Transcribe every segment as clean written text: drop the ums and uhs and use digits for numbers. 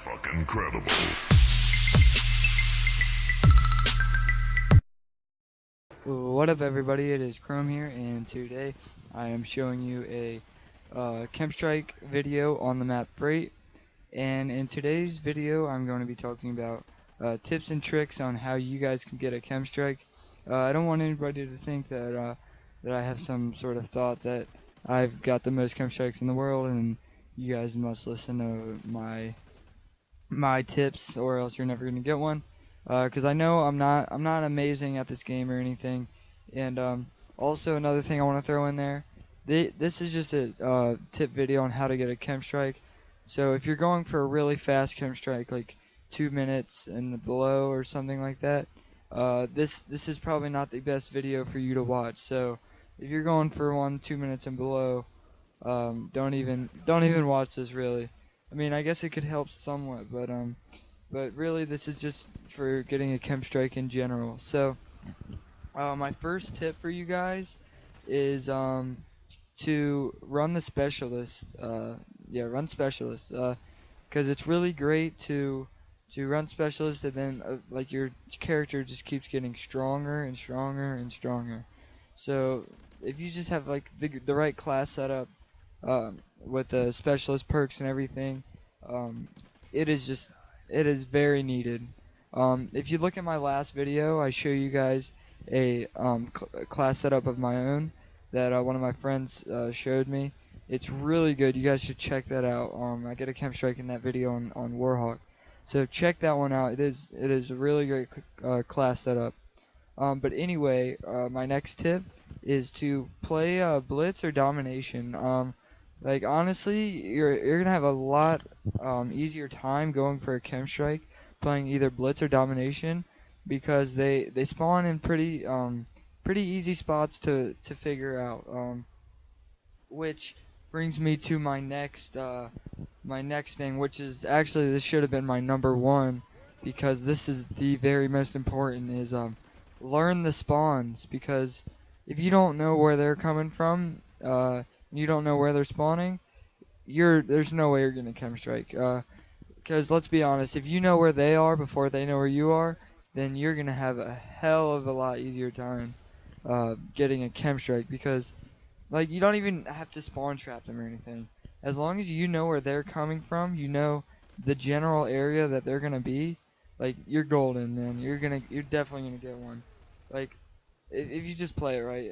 Fucking incredible. What up, everybody? It is Chrome here, and today I am showing you a KEM Strike video on the map Freight. And in today's video, I'm going to be talking about tips and tricks on how you guys can get a KEM Strike. I don't want anybody to think that that I have some sort of thought that I've got the most KEM Strikes in the world, and you guys must listen to my tips, or else you're never gonna get one. Because I know I'm not amazing at this game or anything. And also another thing I want to throw in there, this is just a tip video on how to get a KEM Strike. So if you're going for a really fast KEM Strike, like 2 minutes and below or something like that, this is probably not the best video for you to watch. So if you're going for 2 minutes and below, don't even watch this, really. I mean, I guess it could help somewhat, but really this is just for getting a KEM Strike in general. So my first tip for you guys is to run the specialist. Run specialist. Because it's really great to run specialist, and then like your character just keeps getting stronger and stronger and stronger. So if you just have like the right class setup, with the specialist perks and everything, it is very needed. If you look at my last video, I show you guys a class setup of my own that one of my friends showed me. It's really good. You guys should check that out. I get a KEM Strike in that video on Warhawk, so check that one out. It is a really great class setup. But anyway, my next tip is to play Blitz or Domination. Like, honestly, you're gonna have a lot easier time going for a KEM Strike playing either Blitz or Domination, because they spawn in pretty easy spots to figure out. Which brings me to my next thing, which is actually, this should have been my number one, because this is the very most important, is learn the spawns. Because if you don't know where they're coming from, you don't know where they're spawning, there's no way you're gonna KEM Strike. Because let's be honest, if you know where they are before they know where you are, then you're gonna have a hell of a lot easier time getting a KEM Strike, because like, you don't even have to spawn trap them or anything. As long as you know where they're coming from, you know the general area that they're gonna be, like, you're golden, man. You're definitely gonna get one. Like, if you just play it right.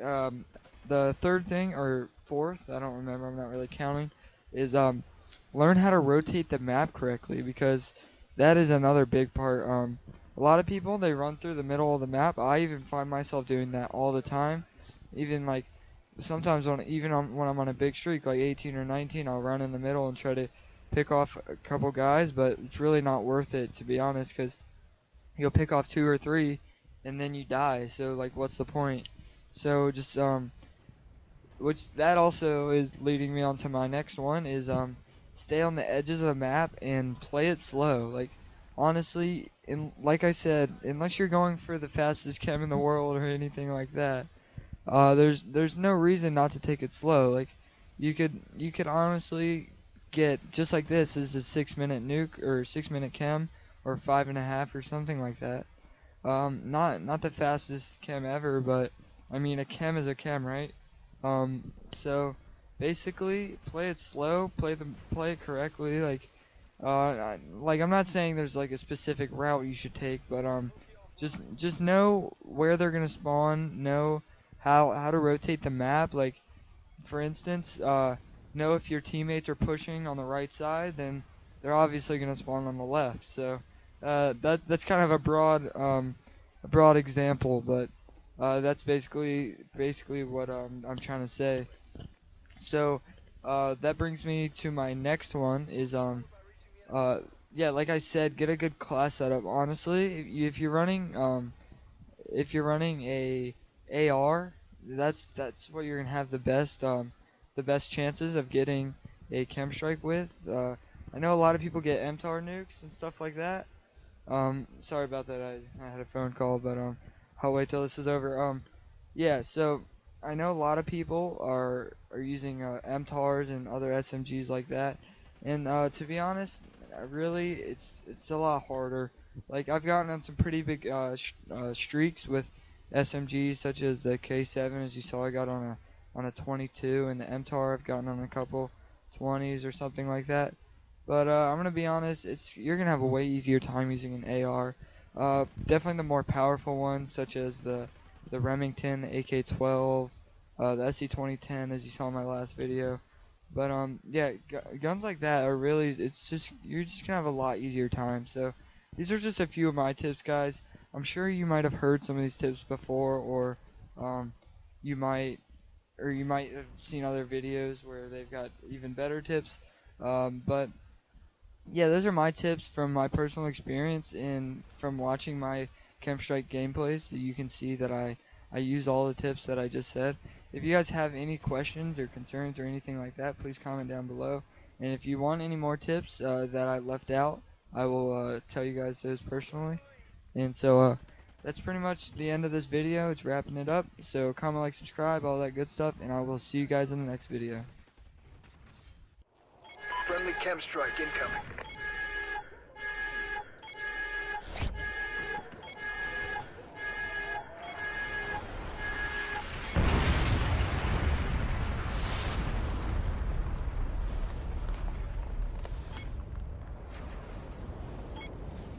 The third thing, or fourth, I don't remember, I'm not really counting, is learn how to rotate the map correctly, because that is another big part. A lot of people, they run through the middle of the map. I even find myself doing that all the time. Even like sometimes when I'm on a big streak, like 18 or 19, I'll run in the middle and try to pick off a couple guys, but it's really not worth it, to be honest, because you'll pick off 2 or 3 and then you die. So like, what's the point? So just which that also is leading me on to my next one, is stay on the edges of the map and play it slow. Like, honestly, like I said, unless you're going for the fastest KEM in the world or anything like that, there's no reason not to take it slow. Like, you could honestly get, just like this is a 6-minute nuke or 6-minute KEM, or 5.5 or something like that. Not the fastest KEM ever, but I mean, a KEM is a KEM, right? So basically, play it slow, play it correctly. Like, I'm not saying there's like a specific route you should take, but just know where they're gonna spawn, know how to rotate the map. Like, for instance, know if your teammates are pushing on the right side, then they're obviously gonna spawn on the left. So that's kind of a broad example, but that's basically what I'm trying to say. So that brings me to my next one, is yeah, like I said, get a good class setup. Honestly, if you're running a AR, that's what you're gonna have the best chances of getting a KEM Strike with. I know a lot of people get MTAR nukes and stuff like that. Sorry about that. I had a phone call, but I'll wait till this is over. Yeah, so I know a lot of people are using MTARs and other SMGs like that, and to be honest, really, it's a lot harder. Like I've gotten on some pretty big streaks with SMGs, such as the K7, as you saw. I got on a 22, and the MTAR I've gotten on a couple 20s or something like that. But I'm gonna be honest, you're gonna have a way easier time using an AR. Definitely the more powerful ones, such as the Remington, the AK-12, the SC-2010, as you saw in my last video. But yeah, guns like that are really, you're just gonna have a lot easier time. So these are just a few of my tips, guys. I'm sure you might have heard some of these tips before, or um, you might you might have seen other videos where they've got even better tips. But yeah, those are my tips from my personal experience and from watching my KEM Strike gameplays. So you can see that I use all the tips that I just said. If you guys have any questions or concerns or anything like that, please comment down below. And if you want any more tips that I left out, I will tell you guys those personally. And so that's pretty much the end of this video. It's wrapping it up. So comment, like, subscribe, all that good stuff, and I will see you guys in the next video. Friendly KEM Strike incoming.